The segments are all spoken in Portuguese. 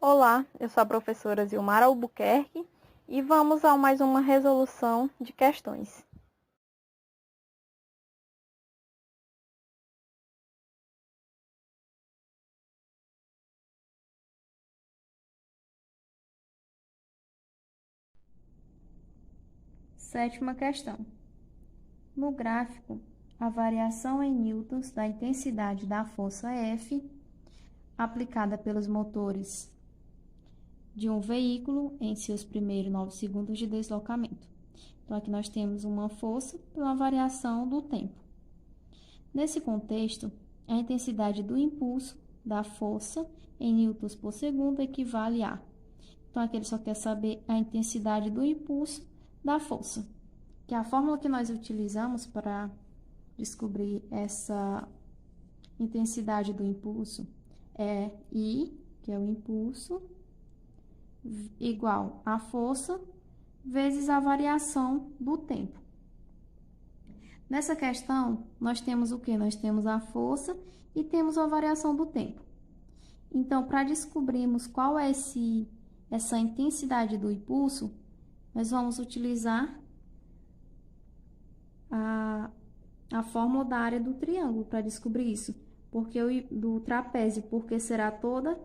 Olá, eu sou a professora Zilmar Albuquerque e vamos a mais uma resolução de questões. Sétima questão. No gráfico, a variação em newtons da intensidade da força F aplicada pelos motores de um veículo em seus primeiros 9 segundos de deslocamento. Então, aqui nós temos uma força pela variação do tempo. Nesse contexto, a intensidade do impulso da força em newtons por segundo equivale a... Então, aqui ele só quer saber a intensidade do impulso da força, que a fórmula que nós utilizamos para descobrir essa intensidade do impulso é I, que é o impulso, igual a força, vezes a variação do tempo. Nessa questão, nós temos o quê? Nós temos a força e temos a variação do tempo. Então, para descobrirmos qual é essa intensidade do impulso, nós vamos utilizar a fórmula da área do triângulo para descobrir isso. Do trapézio, porque será toda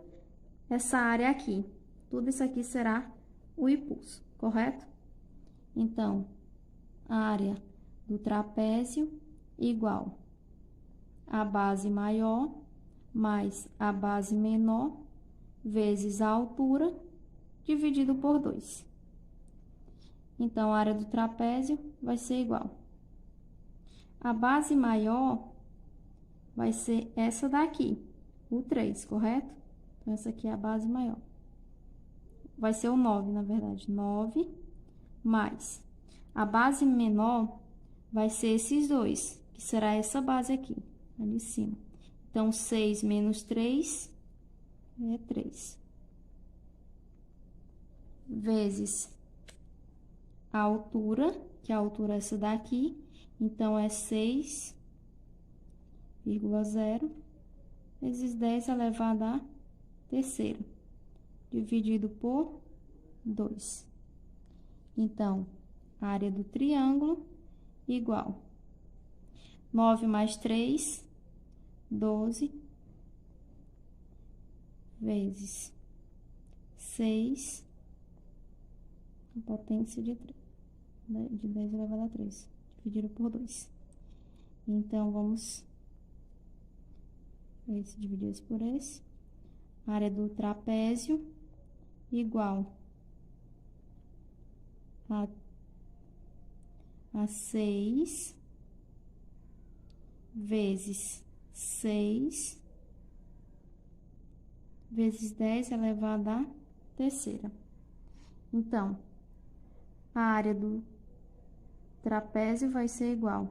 essa área aqui. Tudo isso aqui será o impulso, correto? Então, a área do trapézio igual a base maior mais a base menor vezes a altura dividido por 2. Então, a área do trapézio vai ser igual. A base maior vai ser essa daqui, o 3, correto? Então, essa aqui é a base maior. Vai ser o 9, na verdade. 9 mais. A base menor vai ser esses dois, que será essa base aqui, ali em cima. Então, 6 menos 3 é 3. Vezes a altura, que a altura é essa daqui. Então, é 6,0 vezes 10 elevado a terceira, dividido por 2. Então, a área do triângulo igual 9 mais 3, 12, vezes 6, a potência de 10 elevado a 3, dividido por 2. Então, vamos dividir isso por esse. A área do trapézio igual a 6 vezes 6 vezes 10 elevado a terceira. Então, a área do trapézio vai ser igual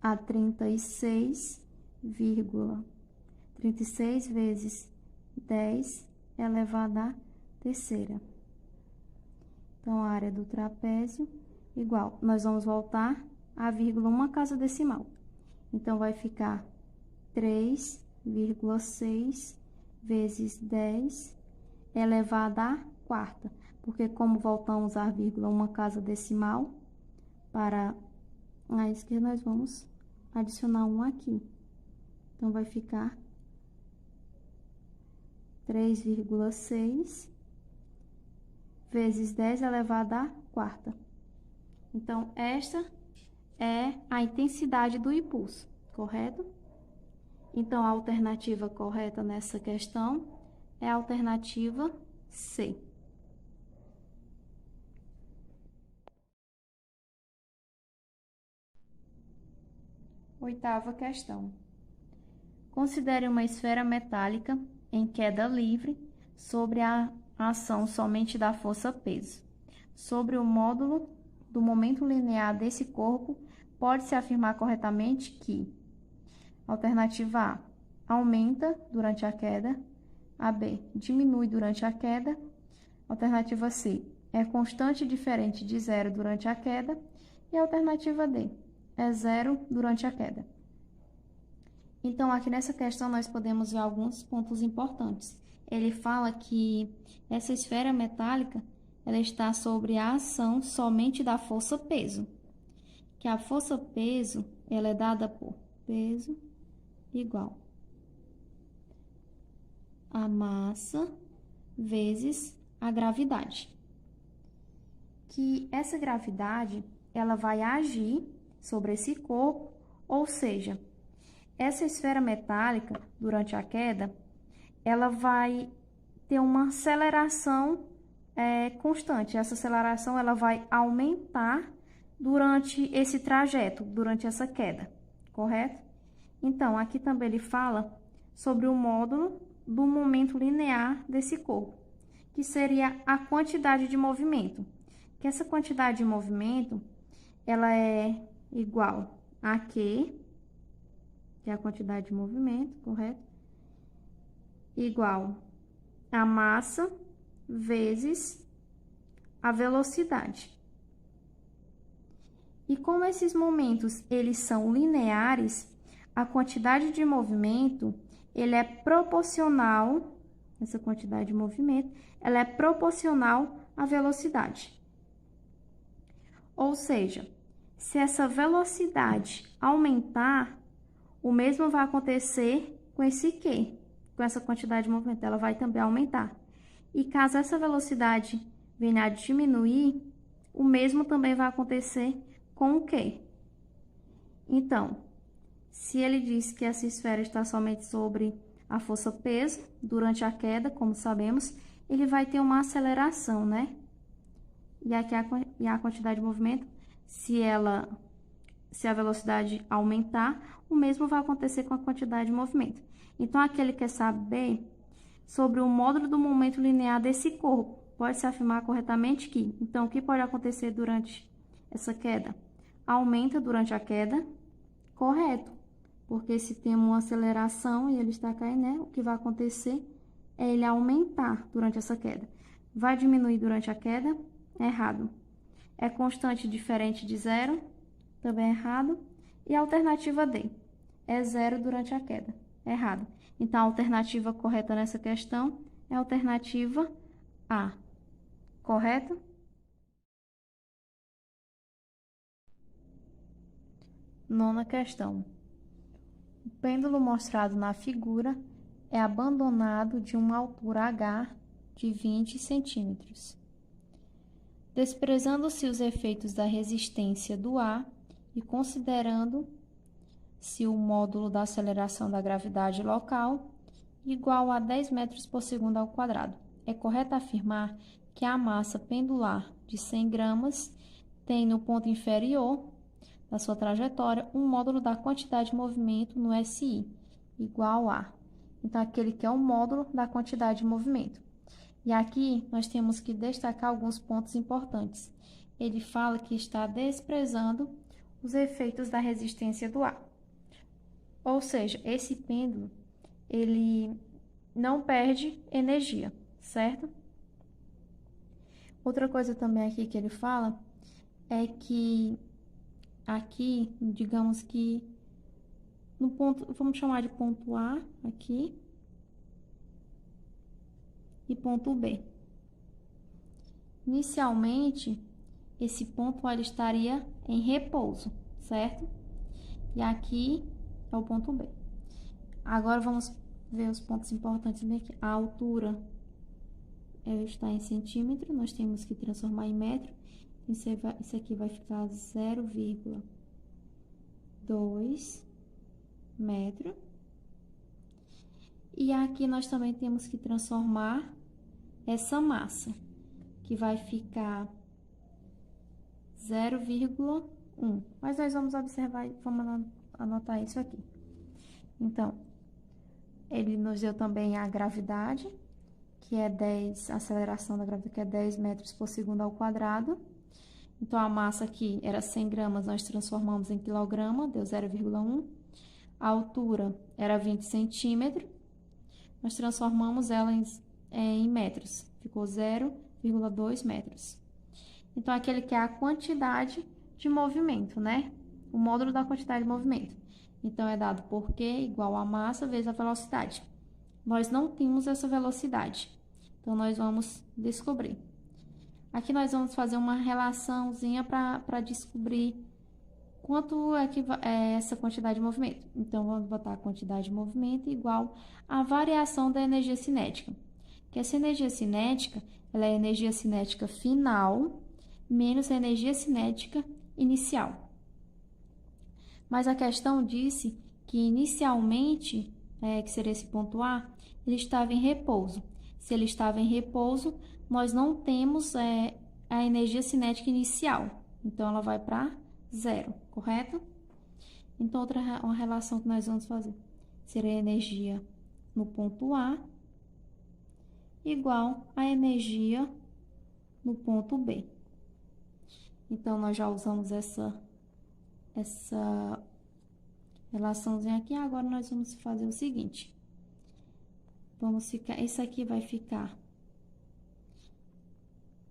a 36 vezes 10 elevado a terceira. Então, a área do trapézio igual, nós vamos voltar a vírgula uma casa decimal. Então, vai ficar 3,6 vezes 10 elevado à quarta. Porque como voltamos a vírgula uma casa decimal, para a esquerda nós vamos adicionar 1 aqui. Então, vai ficar 3,6 vezes 10 elevado à quarta. Então, esta é a intensidade do impulso, correto? Então, a alternativa correta nessa questão é a alternativa C. Oitava questão. Considere uma esfera metálica em queda livre sobre a ação somente da força-peso. Sobre o módulo do momento linear desse corpo, pode-se afirmar corretamente que: alternativa A, aumenta durante a queda. A B, diminui durante a queda. Alternativa C, é constante diferente de zero durante a queda. E a alternativa D, é zero durante a queda. Então, aqui nessa questão, nós podemos ver alguns pontos importantes. Ele fala que essa esfera metálica, ela está sob a ação somente da força-peso, que a força-peso, ela é dada por peso igual a massa vezes a gravidade. Que essa gravidade, ela vai agir sobre esse corpo, ou seja, essa esfera metálica, durante a queda, ela vai ter uma aceleração constante. Essa aceleração ela vai aumentar durante esse trajeto, durante essa queda, correto? Então, aqui também ele fala sobre o módulo do momento linear desse corpo, que seria a quantidade de movimento. Que essa quantidade de movimento, ela é igual a Q, que é a quantidade de movimento, correto? Igual a massa vezes a velocidade. E como esses momentos eles são lineares, a quantidade de movimento ele é proporcional, essa quantidade de movimento, ela é proporcional à velocidade. Ou seja, se essa velocidade aumentar, o mesmo vai acontecer com esse Q, com essa quantidade de movimento, ela vai também aumentar. E caso essa velocidade venha a diminuir, o mesmo também vai acontecer com o Q. Então, se ele diz que essa esfera está somente sobre a força-peso, durante a queda, como sabemos, ele vai ter uma aceleração, né? E aqui a quantidade de movimento, se a velocidade aumentar, o mesmo vai acontecer com a quantidade de movimento. Então, aqui ele quer saber sobre o módulo do momento linear desse corpo. Pode-se afirmar corretamente que, então, o que pode acontecer durante essa queda? Aumenta durante a queda, correto, porque se tem uma aceleração e ele está caindo, né, o que vai acontecer é ele aumentar durante essa queda. Vai diminuir durante a queda? Errado. É constante diferente de zero? Também é errado. E a alternativa D? É zero durante a queda. Errado. Então, a alternativa correta nessa questão é a alternativa A. Correto? Nona questão. O pêndulo mostrado na figura é abandonado de uma altura H de 20 centímetros. Desprezando-se os efeitos da resistência do ar e considerando-se o módulo da aceleração da gravidade local igual a 10 metros por segundo ao quadrado, é correto afirmar que a massa pendular de 100 gramas tem no ponto inferior da sua trajetória um módulo da quantidade de movimento no SI igual a. Então, aquele que é o módulo da quantidade de movimento. E aqui nós temos que destacar alguns pontos importantes. Ele fala que está desprezando os efeitos da resistência do ar. Ou seja, esse pêndulo, ele não perde energia, certo? Outra coisa também aqui que ele fala é que aqui, digamos que no ponto, vamos chamar de ponto A aqui e ponto B. Inicialmente, esse ponto ele estaria em repouso, certo? E aqui é o ponto B. Agora vamos ver os pontos importantes bem aqui. A altura está em centímetro, nós temos que transformar em metro. Isso aqui vai ficar 0,2 metro. E aqui nós também temos que transformar essa massa, que vai ficar 0,1. Mas nós vamos observar e vamos anotar isso aqui. Então, ele nos deu também a gravidade, que é 10, a aceleração da gravidade, que é 10 metros por segundo ao quadrado. Então, a massa aqui era 100 gramas, nós transformamos em quilograma, deu 0,1. A altura era 20 centímetros, nós transformamos ela em metros, ficou 0,2 metros. Então, aquele que é a quantidade de movimento, né? O módulo da quantidade de movimento. Então, é dado por Q igual a massa vezes a velocidade. Nós não temos essa velocidade. Então, nós vamos descobrir. Aqui nós vamos fazer uma relaçãozinha para descobrir quanto é essa quantidade de movimento. Então, vamos botar a quantidade de movimento igual à variação da energia cinética. Que essa energia cinética, ela é a energia cinética final menos a energia cinética inicial. Mas a questão disse que inicialmente, que seria esse ponto A, ele estava em repouso. Se ele estava em repouso, nós não temos a energia cinética inicial. Então, ela vai para zero, correto? Então, uma relação que nós vamos fazer seria a energia no ponto A igual a energia no ponto B. Então, nós já usamos essa relaçãozinha aqui. Agora, nós vamos fazer o seguinte. Esse aqui vai ficar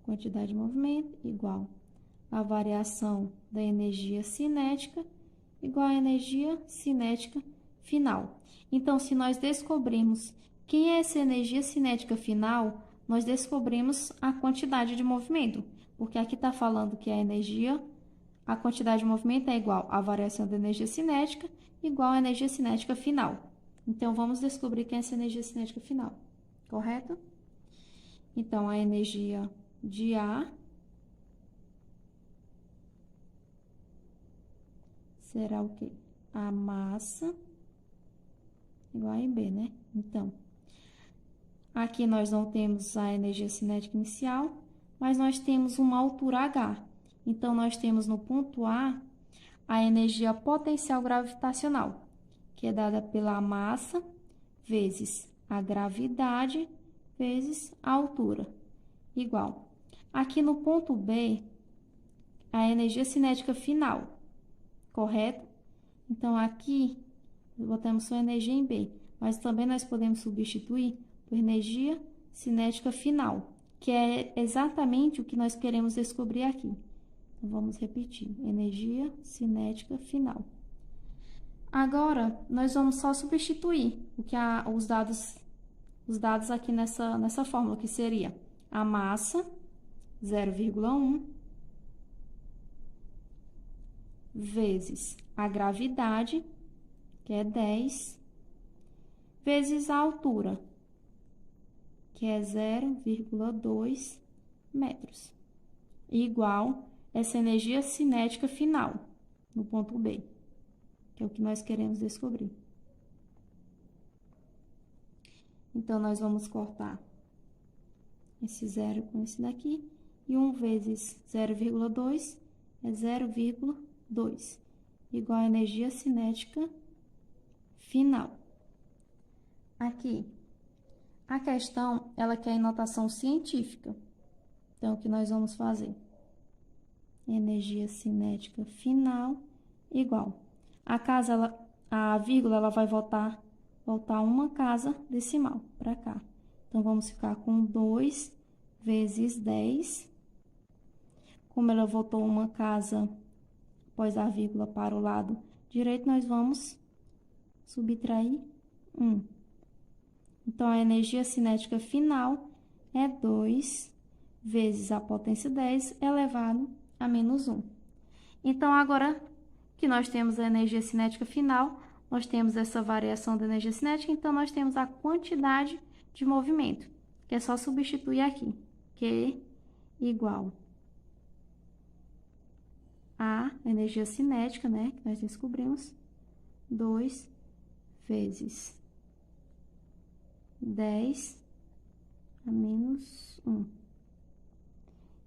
quantidade de movimento igual a variação da energia cinética igual à energia cinética final. Então, se nós descobrirmos quem é essa energia cinética final, nós descobrimos a quantidade de movimento, porque aqui está falando que a quantidade de movimento é igual à variação da energia cinética igual à energia cinética final. Então, vamos descobrir quem é essa energia cinética final, correto? Então, a energia de A será o quê? A massa igual a B, né? Então, aqui nós não temos a energia cinética inicial, mas nós temos uma altura H. Então, nós temos no ponto A a energia potencial gravitacional, que é dada pela massa vezes a gravidade vezes a altura, igual. Aqui no ponto B, a energia cinética final, correto? Então, aqui, botamos só energia em B, mas também nós podemos substituir por energia cinética final, que é exatamente o que nós queremos descobrir aqui. Então, vamos repetir, energia cinética final. Agora, nós vamos só substituir os dados aqui nessa fórmula, que seria a massa, 0,1, vezes a gravidade, que é 10, vezes a altura, que é 0,2 metros, igual essa energia cinética final, no ponto B, que é o que nós queremos descobrir. Então, nós vamos cortar esse zero com esse daqui, e 1 vezes 0,2 é 0,2, igual a energia cinética final. Aqui, a questão, ela quer em notação científica. Então, o que nós vamos fazer? Energia cinética final igual. A vírgula, ela vai voltar uma casa decimal para cá. Então, vamos ficar com 2 vezes 10. Como ela voltou uma casa após a vírgula para o lado direito, nós vamos subtrair 1. Então, a energia cinética final é 2 vezes a potência 10 elevado a menos 1. Então, agora que nós temos a energia cinética final, nós temos essa variação da energia cinética, então nós temos a quantidade de movimento, que é só substituir aqui, Q igual a energia cinética, né, que nós descobrimos, 2 vezes 10 a menos 1.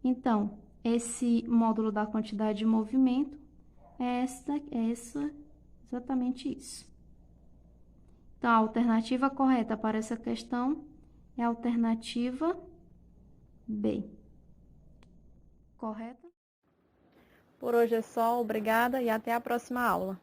Então, esse módulo da quantidade de movimento é exatamente isso. Então, a alternativa correta para essa questão é a alternativa B. Correta? Por hoje é só, obrigada e até a próxima aula.